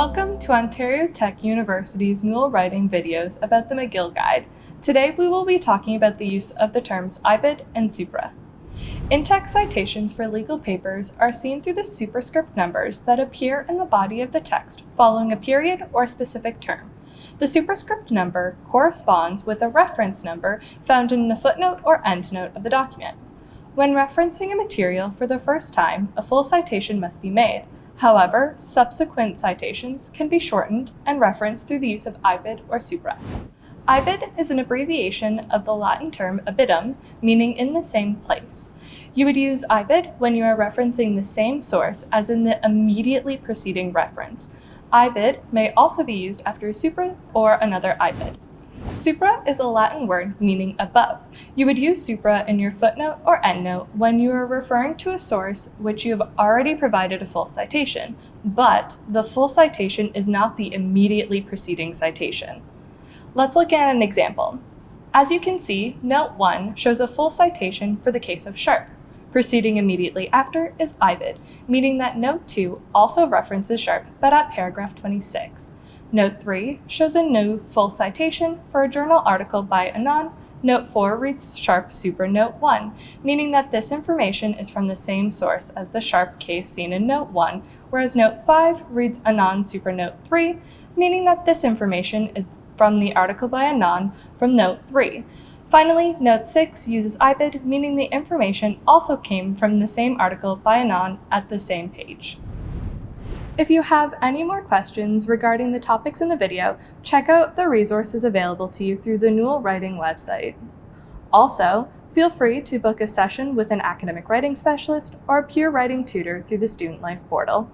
Welcome to Ontario Tech University's Newell Writing videos about the McGill Guide. Today we will be talking about the use of the terms Ibid and Supra. In-text citations for legal papers are seen through the superscript numbers that appear in the body of the text following a period or specific term. The superscript number corresponds with a reference number found in the footnote or endnote of the document. When referencing a material for the first time, a full citation must be made. However, subsequent citations can be shortened and referenced through the use of Ibid or Supra. Ibid is an abbreviation of the Latin term ibidum, meaning in the same place. You would use Ibid when you are referencing the same source as in the immediately preceding reference. Ibid may also be used after Supra or another Ibid. Supra is a Latin word meaning above. You would use Supra in your footnote or endnote when you are referring to a source which you have already provided a full citation, but the full citation is not the immediately preceding citation. Let's look at an example. As you can see, Note 1 shows a full citation for the case of Sharp. Proceeding immediately after is Ibid, meaning that Note 2 also references Sharp, but at paragraph 26. Note 3 shows a new full citation for a journal article by Anon. Note 4 reads Sharp Supra Note 1, meaning that this information is from the same source as the Sharp case seen in Note 1, whereas Note 5 reads Anon Supra Note 3, meaning that this information is from the article by Anon from Note 3. Finally, Note 6 uses Ibid, meaning the information also came from the same article by Anon at the same page. If you have any more questions regarding the topics in the video, check out the resources available to you through the Newell Writing website. Also, feel free to book a session with an academic writing specialist or a peer writing tutor through the Student Life portal.